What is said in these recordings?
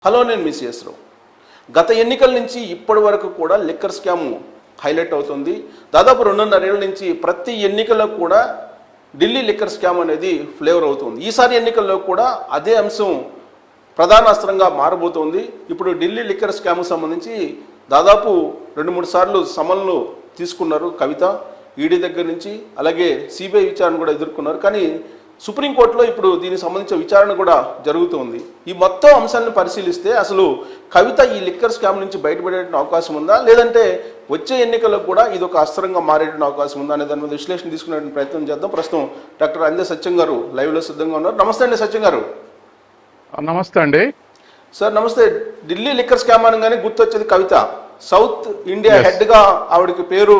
Hello, నేను miss రావు. గత ఎన్నికల నుంచి ఇప్పటి వరకు కూడా లిక్కర్ స్కామ్ హైలైట్ అవుతుంది. దాదాపు 2.5 ఏళ్ల నుంచి ప్రతి ఎన్నికల్లో కూడా ఢిల్లీ లిక్కర్ స్కామ్ అనేది ఫ్లేవర్ అవుతుంది. ఈసారి ఎన్నికల్లో కూడా అదే అంశం ప్రధాన అస్త్రంగా మారబోతోంది. ఇప్పుడు ఢిల్లీ లిక్కర్ స్కామ్కు సంబంధించి దాదాపు 2-3 సార్లు సమన్లు తీసుకున్నారు కవిత, ఈడీ దగ్గర నుంచి. అలాగే సిబిఐ విచారణ కూడా ఎదుర్కొన్నారు. కానీ సుప్రీంకోర్టులో ఇప్పుడు దీనికి సంబంధించిన విచారణ కూడా జరుగుతుంది. ఈ మొత్తం అంశాలను పరిశీలిస్తే అసలు కవిత ఈ లిక్కర్ స్కామ్ నుంచి బయటపడే అవకాశం ఉందా, లేదంటే వచ్చే ఎన్నికల్లో కూడా ఇది ఒక అస్త్రంగా మారే అవకాశం ఉందా అనే దాని మీద విశ్లేషణ తీసుకునే ప్రయత్నం చేద్దాం. ప్రస్తుతం డాక్టర్ అందే సత్యం గారు లైవ్లో సిద్ధంగా ఉన్నారు. నమస్తే అండి సత్యం గారు. నమస్తే అండి సార్. నమస్తే. ఢిల్లీ లిక్కర్ స్కామ్ అనగానే గుర్తొచ్చేది కవిత. సౌత్ ఇండియా హెడ్గా ఆవిడకి పేరు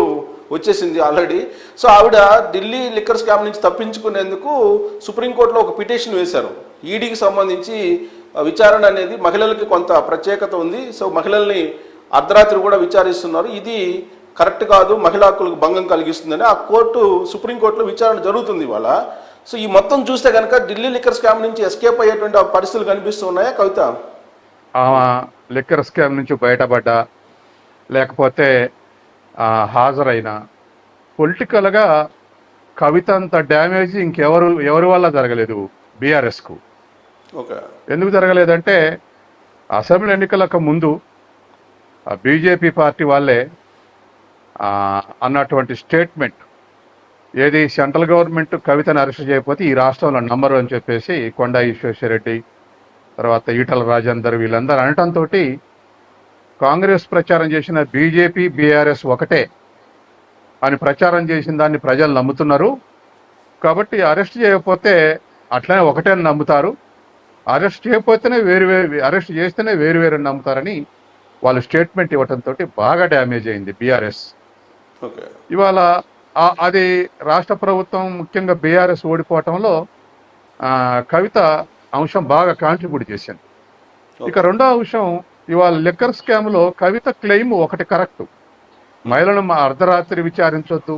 వచ్చేసింది ఆల్రెడీ. సో ఆవిడ ఢిల్లీ లిక్కర్ స్కామ్ నుంచి తప్పించుకునేందుకు సుప్రీంకోర్టులో ఒక పిటిషన్ వేశారు. ఈడీకి సంబంధించి విచారణ అనేది మహిళలకి కొంత ప్రత్యేకత ఉంది. సో మహిళల్ని అర్ధరాత్రి కూడా విచారిస్తున్నారు, ఇది కరెక్ట్ కాదు, మహిళా హక్కులకు భంగం కలిగిస్తుందని ఆ సుప్రీంకోర్టులో విచారణ జరుగుతుంది ఇవాళ. సో ఈ మొత్తం చూస్తే కనుక ఢిల్లీ లిక్కర్ స్కామ్ నుంచి ఎస్కేప్ అయ్యేటువంటి పరిస్థితులు కనిపిస్తున్నాయా కవిత? లిక్కర్ స్కామ్ నుంచి బయటపడ్డా లేకపోతే హాజరైన పొలిటికల్గా కవిత అంత డ్యామేజ్ ఎవరి వల్ల జరగలేదు బీఆర్ఎస్కు. ఎందుకు జరగలేదంటే అసెంబ్లీ ఎన్నికలకు ముందు బీజేపీ పార్టీ వాళ్ళే అన్నటువంటి స్టేట్మెంట్, ఏది సెంట్రల్ గవర్నమెంట్ కవితను అరెస్ట్ చేయకపోతే ఈ రాష్ట్రంలో నంబరు అని చెప్పేసి కొండా విశ్వేశ్వరరెడ్డి, తర్వాత ఈటల రాజేందర్ వీళ్ళందరూ అనటంతో కాంగ్రెస్ ప్రచారం చేసిన బీజేపీ బీఆర్ఎస్ ఒకటే అని ప్రచారం చేసిన దాన్ని ప్రజలు నమ్ముతున్నారు. కాబట్టి అరెస్ట్ చేయకపోతే అట్లనే ఒకటే నమ్ముతారు, అరెస్ట్ చేయకపోతేనే అరెస్ట్ చేస్తేనే వేరు నమ్ముతారని వాళ్ళు స్టేట్మెంట్ ఇవ్వడంతో బాగా డ్యామేజ్ అయింది బీఆర్ఎస్. ఇవాళ అది రాష్ట్ర ప్రభుత్వం ముఖ్యంగా బీఆర్ఎస్ ఓడిపోవటంలో కవిత అంశం బాగా కాంట్రిబ్యూట్ చేసింది. ఇక రెండో అంశం, ఇవాళ లిక్కర్ స్కామ్లో కవిత క్లెయిమ్ ఒకటి కరెక్ట్, మహిళను అర్ధరాత్రి విచారించొద్దు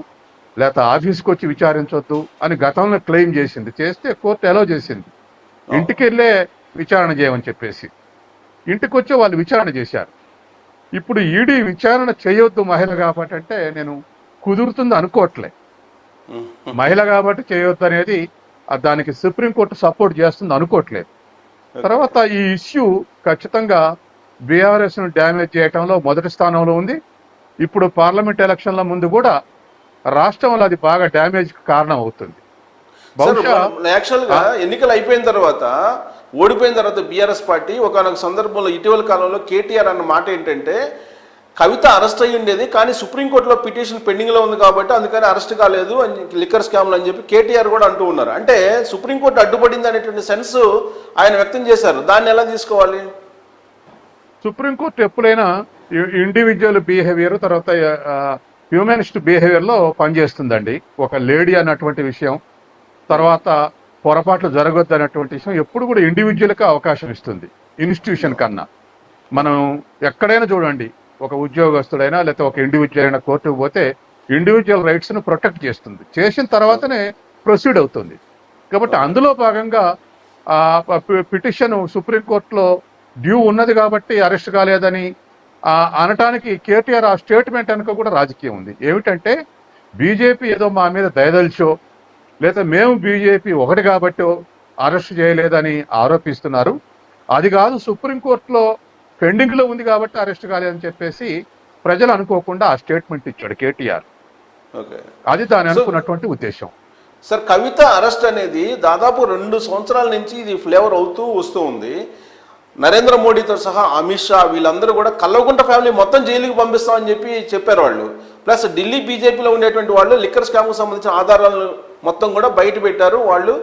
లేకపోతే ఆఫీస్కి వచ్చి విచారించొద్దు అని గతంలో క్లెయిమ్ చేసింది. చేస్తే కోర్టు అలౌ చేసింది, ఇంటికి వెళ్ళే విచారణ చేయమని చెప్పేసి. ఇంటికి వచ్చి వాళ్ళు విచారణ చేశారు. ఇప్పుడు ఈడీ విచారణ చేయొద్దు మహిళ కాబట్టి అంటే నేను కుదురుతుంది అనుకోవట్లే. మహిళ కాబట్టి చేయొద్దు అనేది దానికి సుప్రీంకోర్టు సపోర్ట్ చేస్తుంది అనుకోవట్లేదు. తర్వాత ఈ ఇష్యూ ఖచ్చితంగా బీఆర్ఎస్ను డ్యామేజ్ చేయటంలో మొదటి స్థానంలో ఉంది. ఇప్పుడు పార్లమెంట్ ఎలక్షన్ల ముందు కూడా రాష్ట్రంలో అది బాగా డ్యామేజ్ కారణం అవుతుంది. యాక్చువల్గా ఎన్నికలు అయిపోయిన తర్వాత, ఓడిపోయిన తర్వాత బీఆర్ఎస్ పార్టీ ఒకనొక సందర్భంలో ఇటీవల కాలంలో కేటీఆర్ అన్న మాట ఏంటంటే, కవిత అరెస్ట్ అయ్యి ఉండేది కానీ సుప్రీంకోర్టులో పిటిషన్ పెండింగ్లో ఉంది కాబట్టి అందుకని అరెస్ట్ కాలేదు అని లిక్కర్ స్కామ్లు అని చెప్పి కేటీఆర్ కూడా అంటూ ఉన్నారు. అంటే సుప్రీంకోర్టు అడ్డుపడింది అనేటువంటి సెన్స్ ఆయన వ్యక్తం చేశారు. దాన్ని ఎలా తీసుకోవాలి? సుప్రీంకోర్టు ఎప్పుడైనా ఇండివిజువల్ బిహేవియర్ తర్వాత హ్యూమనిస్ట్ బిహేవియర్లో పనిచేస్తుందండి. ఒక లేడీ అన్నటువంటి విషయం, తర్వాత పొరపాట్లు జరగొద్దు అన్నటువంటి విషయం ఎప్పుడు కూడా ఇండివిజువల్గా అవకాశం ఇస్తుంది ఇన్స్టిట్యూషన్ కన్నా. మనం ఎక్కడైనా చూడండి, ఒక ఉద్యోగస్తుడైనా లేకపోతే ఒక ఇండివిజువల్ అయినా కోర్టుకు పోతే ఇండివిజువల్ రైట్స్ను ప్రొటెక్ట్ చేస్తుంది, చేసిన తర్వాతనే ప్రొసీడ్ అవుతుంది. కాబట్టి అందులో భాగంగా పిటిషన్ సుప్రీంకోర్టులో డ్యూ ఉన్నది కాబట్టి అరెస్ట్ కాలేదని అనటానికి కేటీఆర్ ఆ స్టేట్మెంట్ వెనుక కూడా రాజకీయం ఉంది. ఏమిటంటే బీజేపీ ఏదో మా మీద దయదల్చో లేదా మేము బీజేపీ ఒకటి కాబట్టి అరెస్ట్ చేయలేదని ఆరోపిస్తున్నారు. అది కాదు, సుప్రీంకోర్టులో పెండింగ్లో ఉంది కాబట్టి అరెస్ట్ కాలేదని చెప్పేసి ప్రజలు అనుకోకుండా ఆ స్టేట్మెంట్ ఇచ్చాడు కేటీఆర్. అది దాని అనుకున్నటువంటి ఉద్దేశం. సార్, కవిత అరెస్ట్ అనేది దాదాపు 2 సంవత్సరాల నుంచి ఇది ఫ్లేవర్ అవుతూ వస్తూ ఉంది. నరేంద్ర మోడీతో సహా అమిత్ షా వీళ్ళందరూ కూడా కల్వకుంట ఫ్యామిలీ మొత్తం జైలుకి పంపిస్తామని చెప్పారు వాళ్ళు. ప్లస్ ఢిల్లీ బీజేపీలో ఉండేటువంటి వాళ్ళు లిక్కర్ స్కామ్కు సంబంధించిన ఆధారాలను మొత్తం కూడా బయట పెట్టారు. వాళ్ళు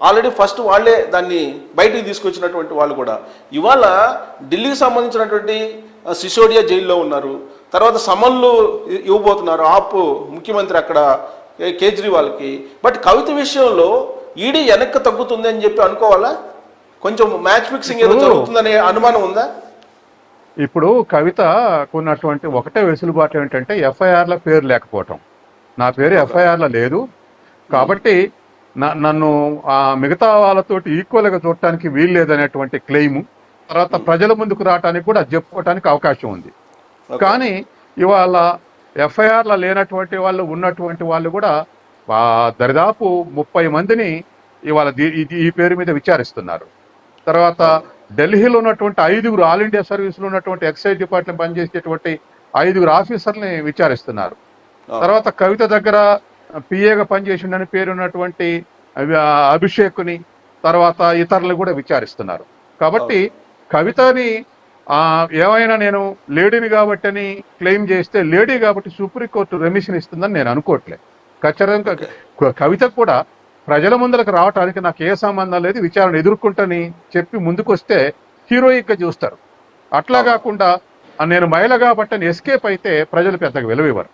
ఆల్రెడీ ఫస్ట్ వాళ్ళే దాన్ని బయటికి తీసుకొచ్చినటువంటి వాళ్ళు కూడా. ఇవాళ ఢిల్లీకి సంబంధించినటువంటి సిసోడియా జైల్లో ఉన్నారు. తర్వాత సమన్లు ఇవ్వబోతున్నారు ఆప్ ముఖ్యమంత్రి అక్కడ కేజ్రీవాల్కి. బట్ కవిత విషయంలో ఈడీ వెనక్కి తగ్గుతుంది అని చెప్పి అనుకోవాలా? కొంచెం మ్యాచ్ ఫిక్సింగ్ ఏదో జరుగుతుందనే అనుమానం ఉందా? ఇప్పుడు కవిత కొన్నటువంటి ఒకటే వెసులుబాటు ఏంటంటే ఎఫ్ఐఆర్ల పేరు లేకపోవటం. నా పేరు ఎఫ్ఐఆర్లో లేదు కాబట్టి నన్ను మిగతా వాళ్ళతోటి ఈక్వల్గా చూడటానికి వీలు లేదనేటువంటి క్లెయిము. తర్వాత ప్రజల ముందుకు రావడానికి కూడా చెప్పుకోవటానికి అవకాశం ఉంది. ఓకే. కానీ ఇవాళ ఎఫ్ఐఆర్లో లేనటువంటి వాళ్ళు ఉన్నటువంటి వాళ్ళు కూడా దరిదాపు 30 మందిని ఇవాళ ఈ పేరు మీద విచారిస్తున్నారు. తర్వాత ఢిల్లీలో ఉన్నటువంటి 5 ఆల్ ఇండియా సర్వీసులో ఉన్నటువంటి ఎక్సైజ్ డిపార్ట్మెంట్ పనిచేసేటువంటి 5 ఆఫీసర్ని విచారిస్తున్నారు. తర్వాత కవిత దగ్గర పిఏగా పనిచేసిండని పేరున్నటువంటి అభిషేక్ని, తర్వాత ఇతరులు కూడా విచారిస్తున్నారు. కాబట్టి కవితని ఏమైనా నేను లేడీని కాబట్టి అని క్లెయిమ్ చేస్తే లేడీ కాబట్టి సుప్రీంకోర్టు రెమిషన్ ఇస్తుందని నేను అనుకోవట్లేదు. ఖచ్చితంగా కవిత కూడా ప్రజల ముందరకు రావడానికి నాకు ఏ సంబంధం లేదు, విచారణ ఎదుర్కొంటని చెప్పి ముందుకొస్తే హీరోయిక్ గా చూస్తారు. అట్లా కాకుండా నేను మహిళ కాబట్టి ఎస్కేప్ అయితే ప్రజలు పెద్దగా విలువివ్వరు.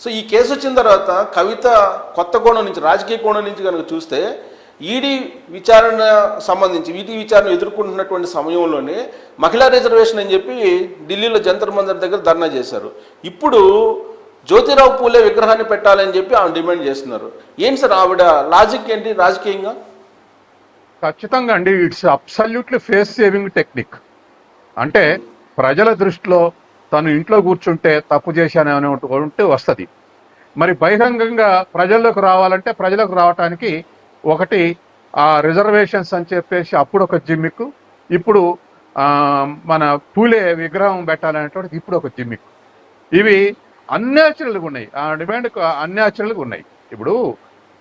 సో ఈ కేసు వచ్చిన తర్వాత కవిత కొత్త కోణం నుంచి, రాజకీయ కోణం నుంచి కనుక చూస్తే ఈడీ విచారణ సంబంధించి ఈడీ విచారణ ఎదుర్కొంటున్నటువంటి సమయంలోనే మహిళా రిజర్వేషన్ అని చెప్పి ఢిల్లీలో జంతర్ మంతర్ దగ్గర ధర్నా చేశారు. ఇప్పుడు జ్యోతిరావు పూలే విగ్రహాన్ని పెట్టాలని చెప్పి ఆమె డిమాండ్ చేస్తున్నారు. ఏంటి సార్ ఆవిడ లాజిక్ ఏంటి రాజకీయంగా? ఖచ్చితంగా అండి, it's absolutely face saving technique. అంటే ప్రజల దృష్టిలో తను ఇంట్లో కూర్చుంటే తప్పు చేశానని ఉంటే వస్తుంది. మరి బహిరంగంగా ప్రజల్లోకి రావాలంటే ప్రజలకు రావటానికి ఒకటి ఆ రిజర్వేషన్స్ అని చెప్పేసి అప్పుడు ఒక జిమ్మిక్, ఇప్పుడు మన పూలే విగ్రహం పెట్టాలనేటువంటిది ఇప్పుడు ఒక జిమ్మిక్. ఇవి అన్యాచురల్గా ఉన్నాయి, ఆ డిమాండ్ అన్యాచురల్గా ఉన్నాయి. ఇప్పుడు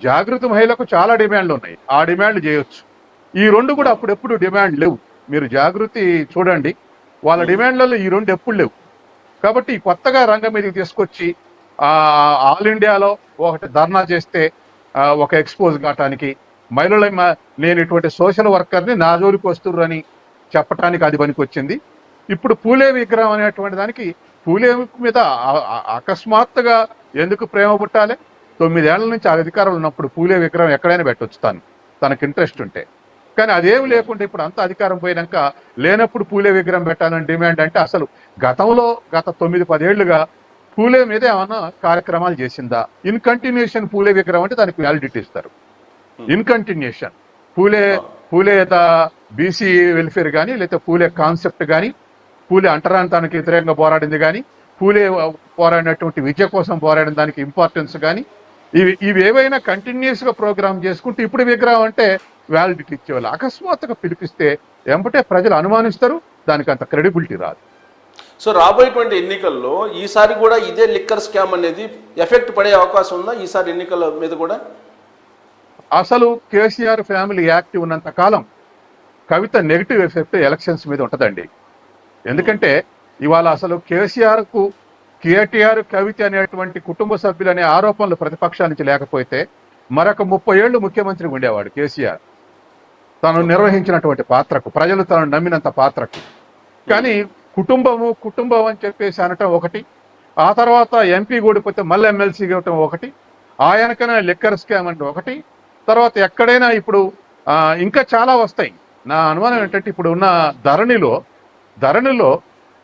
జాగృతి మహిళకు చాలా డిమాండ్లు ఉన్నాయి, ఆ డిమాండ్ చేయొచ్చు. ఈ రెండు కూడా అప్పుడెప్పుడు డిమాండ్ లేవు. మీరు జాగృతి చూడండి, వాళ్ళ డిమాండ్లలో ఈ రెండు ఎప్పుడు లేవు. కాబట్టి కొత్తగా రంగం మీదకి తీసుకొచ్చి ఆల్ ఇండియాలో ఒకటి ధర్నా చేస్తే ఒక ఎక్స్పోజ్ కావటానికి, మహిళల నేను ఇటువంటి సోషల్ వర్కర్ని నా జోలికి వస్తుర్రని చెప్పటానికి అది పనికి వచ్చింది. ఇప్పుడు పూలే విగ్రహం అనేటువంటి దానికి పూలే మీద అకస్మాత్తుగా ఎందుకు ప్రేమ పుట్టాలి? 9 ఏళ్ల నుంచి ఆ అధికారంలో ఉన్నప్పుడు పూలే విగ్రహం ఎక్కడైనా పెట్టవచ్చు తనకు ఇంట్రెస్ట్ ఉంటే. కానీ అదేమి లేకుండా ఇప్పుడు అంత అధికారం పోయినాక లేనప్పుడు పూలే విగ్రహం పెట్టాలని డిమాండ్ అంటే అసలు గత 9-10 ఏళ్లుగా పూలే మీద ఏమన్నా కార్యక్రమాలు చేసిందా? ఇన్ కంటిన్యూషన్ పూలే విగ్రహం అంటే దానికి వ్యాలిడిటీ ఇస్తారు. In continuation Phule BC welfare కానీ, లేకపోతే పూలే కాన్సెప్ట్ కానీ, పూలే అంటరానితనానికి వ్యతిరేకంగా పోరాడింది కానీ, పూలే పోరాడినటువంటి విద్య కోసం పోరాడిన దానికి ఇంపార్టెన్స్ కానీ, ఇవి ఏవైనా కంటిన్యూస్ గా ప్రోగ్రామ్ చేసుకుంటూ ఇప్పుడు విగ్రహం అంటే వ్యాలిడిటీ ఇచ్చేవాళ్ళు. అకస్మాత్తుగా పిలిపిస్తే ఎంబటే ప్రజలు అనుమానిస్తారు, దానికి అంత క్రెడిబిలిటీ రాదు. సో రాబోయేటువంటి ఎన్నికల్లో ఈసారి కూడా ఇదే లిక్కర్ స్కామ్ అనేది ఎఫెక్ట్ పడే అవకాశం ఉందా ఈసారి ఎన్నికల మీద కూడా? అసలు కేసీఆర్ ఫ్యామిలీ యాక్టివ్ ఉన్నంత కాలం కవిత నెగిటివ్ ఎఫెక్ట్ ఎలక్షన్స్ మీద ఉంటుందండి. ఎందుకంటే ఇవాళ అసలు కేటీఆర్ కవిత అనేటువంటి కుటుంబ సభ్యులనే ఆరోపణలు ప్రతిపక్షాల నుంచి లేకపోతే మరొక 30 ఏళ్లు ముఖ్యమంత్రి ఉండేవాడు కేసీఆర్, తను నిర్వహించినటువంటి పాత్రకు, ప్రజలు తను నమ్మినంత పాత్రకు. కానీ కుటుంబం అని చెప్పేసి అనటం ఒకటి, ఆ తర్వాత ఎంపీ ఓడిపోతే మళ్ళీ ఎమ్మెల్సీ ఇవ్వటం ఒకటి, ఆయనకైనా లిక్కర్ స్కామ్ అంటే ఒకటి, తర్వాత ఎక్కడైనా ఇప్పుడు ఇంకా చాలా వస్తాయి. నా అనుమానం ఏంటంటే ఇప్పుడు ఉన్న ధరణిలో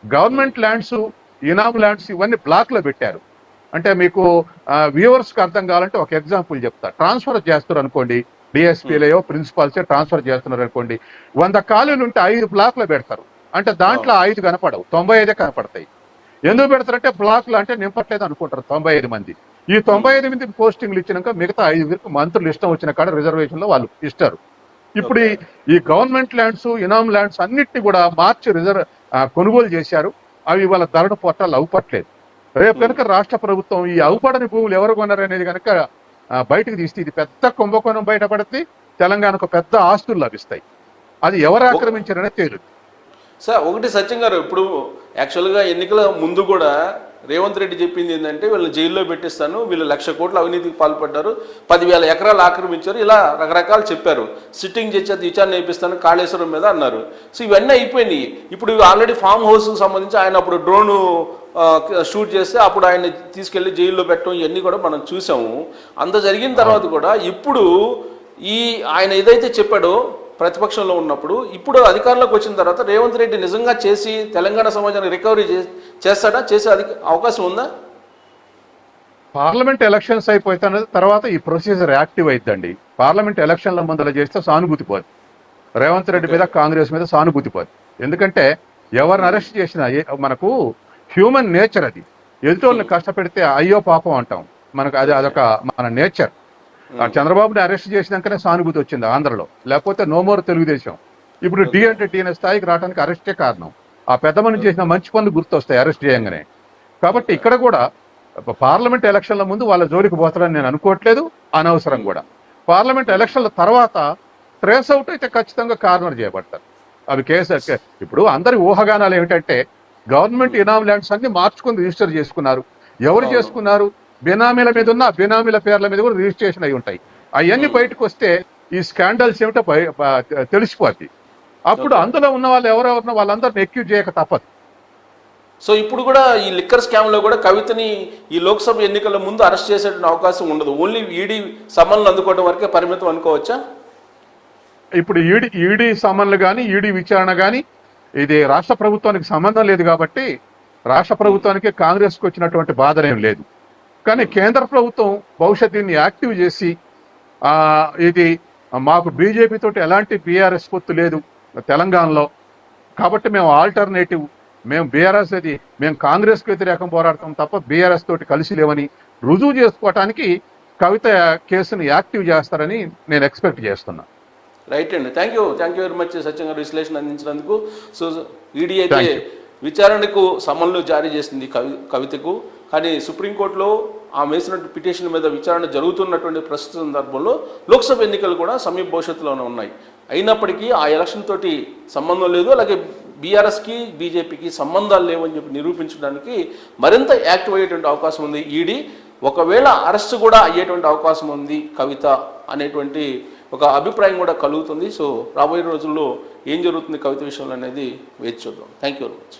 గవర్నమెంట్ ల్యాండ్స్, ఇనామ్ ల్యాండ్స్ ఇవన్నీ బ్లాక్ లో పెట్టారు. అంటే మీకు వ్యూవర్స్కి అర్థం కావాలంటే ఒక ఎగ్జాంపుల్ చెప్తా. ట్రాన్స్ఫర్ చేస్తారు అనుకోండి, డిఎస్పీలయో ప్రిన్సిపాల్సే ట్రాన్స్ఫర్ చేస్తున్నారు అనుకోండి, 100 ఖాళీలు ఉంటే 5 బ్లాక్లో పెడతారు. అంటే దాంట్లో 5 కనపడవు, 95 కనపడతాయి. ఎందుకు పెడతారంటే బ్లాక్లు అంటే నింపట్లేదు అనుకుంటారు 95 మంది. ఈ 95 మందికి పోస్టింగ్లు ఇచ్చినాక మిగతా 5 మంత్రులు ఇష్టం వచ్చిన కాడ రిజర్వేషన్ లో వాళ్ళు ఇస్తారు. ఇప్పుడు ఈ గవర్నమెంట్ ల్యాండ్స్, ఇనామ్ ల్యాండ్స్ అన్నిటిని కూడా మార్చి కొనుగోలు చేశారు. అవి ఇవాళ ధరణ పోర్టాలు అవ్వట్లేదు. రేపు కనుక రాష్ట్ర ప్రభుత్వం ఈ అవుపడని భూములు ఎవరు కొన్నారు అనేది కనుక బయటకు తీస్తే ఇది పెద్ద కుంభకోణం బయటపడితే తెలంగాణకు పెద్ద ఆస్తులు లభిస్తాయి. అది ఎవరు ఆక్రమించారనే తేలుతుంది. సార్ ఒకటి సత్యం గారు, ఇప్పుడు యాక్చువల్గా ఎన్నికల ముందు కూడా రేవంత్ రెడ్డి చెప్పింది ఏంటంటే వీళ్ళని జైల్లో పెట్టిస్తాను, వీళ్ళు 1,00,000 కోట్ల అవినీతికి పాల్పడ్డారు, 10,000 ఎకరాలు ఆక్రమించారు, ఇలా రకరకాలు చెప్పారు. సిట్టింగ్ చేసి విచారణ చేపిస్తాను కాళేశ్వరం మీద అన్నారు. సో ఇవన్నీ అయిపోయినాయి. ఇప్పుడు ఆల్రెడీ ఫామ్ హౌస్కి సంబంధించి ఆయన అప్పుడు డ్రోను షూట్ చేస్తే అప్పుడు ఆయన తీసుకెళ్లి జైల్లో పెట్టడం ఇవన్నీ కూడా మనం చూసాము. అంత జరిగిన తర్వాత కూడా ఇప్పుడు ఆయన ఏదైతే చెప్పాడో ప్రతిపక్షంలో ఉన్నప్పుడు, ఇప్పుడు అధికారంలోకి వచ్చిన తర్వాత రేవంత్ రెడ్డి నిజంగా చేసి తెలంగాణ సమాజానికి రికవరీ చేస్తాడా? చేసే అవకాశం ఉందా? పార్లమెంట్ ఎలక్షన్స్ అయిపోయిన తర్వాత ఈ ప్రొసీజర్ యాక్టివ్ అయిద్దండి. పార్లమెంట్ ఎలక్షన్ల ముందర చేస్తే సానుభూతి పోదు, రేవంత్ రెడ్డి మీద కాంగ్రెస్ మీద సానుభూతి పోదు. ఎందుకంటే ఎవరిని అరెస్ట్ చేసినా మనకు హ్యూమన్ నేచర్ అది. ఎదుటోళ్ళని కష్టపెడితే అయ్యో పాపం అంటాం. మనకు అదొక మన నేచర్. చంద్రబాబుని అరెస్ట్ చేసినాకనే సానుభూతి వచ్చింది ఆంధ్రలో, లేకపోతే నో మోర్ తెలుగుదేశం. ఇప్పుడు డి అంటే డి అనే స్థాయికి రావడానికి అరెస్టే కారణం. ఆ పెద్ద మనిషి చేసిన మంచి పనులు గుర్తొస్తాయి అరెస్ట్ చేయగానే. కాబట్టి ఇక్కడ కూడా పార్లమెంట్ ఎలక్షన్ల ముందు వాళ్ళ జోలికి పోతారని నేను అనుకోవట్లేదు, అనవసరం కూడా. పార్లమెంట్ ఎలక్షన్ల తర్వాత ట్రేస్ అవుట్ అయితే ఖచ్చితంగా కార్నర్ చేయబడతారు. అవి కేసు ఇప్పుడు అందరి ఊహాగానాలు ఏమిటంటే గవర్నమెంట్ ఇనామ్ ల్యాండ్స్ అన్ని మార్చుకుని రిజిస్టర్ చేసుకున్నారు. ఎవరు చేసుకున్నారు? బినామీల మీద ఉన్న బినామీల పేర్ల మీద కూడా రిజిస్ట్రేషన్ అయి ఉంటాయి. అవన్నీ బయటకు వస్తే ఈ స్కాండల్స్ ఏమిటో తెలిసిపోద్ది. అప్పుడు అందులో ఉన్న వాళ్ళు ఎవరెవరినో వాళ్ళందరిని ఎక్యూజ్ చేయక తప్పదు. సో ఇప్పుడు కూడా ఈ లిక్కర్ స్కామ్లో కూడా కవితని ఈ లోక్సభ ఎన్నికల ముందు అరెస్ట్ చేసే అవకాశం ఉండదు. ఓన్లీ ఈడీ సమన్లు అందుకోవడం వరకే పరిమితం అనుకోవచ్చా? ఇప్పుడు ఈడీ సమన్లు కానీ ఈడీ విచారణ కానీ ఇది రాష్ట్ర ప్రభుత్వానికి సంబంధం లేదు కాబట్టి రాష్ట్ర ప్రభుత్వానికి కాంగ్రెస్కి వచ్చినటువంటి బాధనేం లేదు. కానీ కేంద్ర ప్రభుత్వం బహుశా దీన్ని యాక్టివ్ చేసి ఇది మాకు బీజేపీ తోటి ఎలాంటి బీఆర్ఎస్ పొత్తు లేదు తెలంగాణలో, కాబట్టి మేము ఆల్టర్నేటివ్, మేము బీఆర్ఎస్ అది మేము కాంగ్రెస్కి వ్యతిరేకం పోరాడతాం తప్ప బీఆర్ఎస్ తోటి కలిసి లేవని రుజువు చేసుకోవటానికి కవిత కేసును యాక్టివ్ చేస్తారని నేను ఎక్స్పెక్ట్ చేస్తున్నా. రైట్ అండి, థ్యాంక్ యూ వెరీ మచ్ సత్యం గారు విశ్లేషణ అందించినందుకు. సో ఈడీ అయితే విచారణకు సమన్లు జారీ చేసింది కవితకు, కానీ సుప్రీంకోర్టులో ఆమె వేసిన పిటిషన్ మీద విచారణ జరుగుతున్నటువంటి ప్రస్తుత సందర్భంలో లోక్సభ ఎన్నికలు కూడా సమీప భవిష్యత్తులోనే ఉన్నాయి. అయినప్పటికీ ఆ ఎలక్షన్ తోటి సంబంధం లేదు, అలాగే బీఆర్ఎస్కి బీజేపీకి సంబంధాలు లేవని చెప్పి నిరూపించడానికి మరింత యాక్టివ్ అయ్యేటువంటి అవకాశం ఉంది ఈడీ. ఒకవేళ అరెస్ట్ కూడా అయ్యేటువంటి అవకాశం ఉంది కవిత అనేటువంటి ఒక అభిప్రాయం కూడా కలుగుతుంది. సో రాబోయే రోజుల్లో ఏం జరుగుతుంది కవిత విషయంలో అనేది వేచి చూద్దాం. Thank you very much.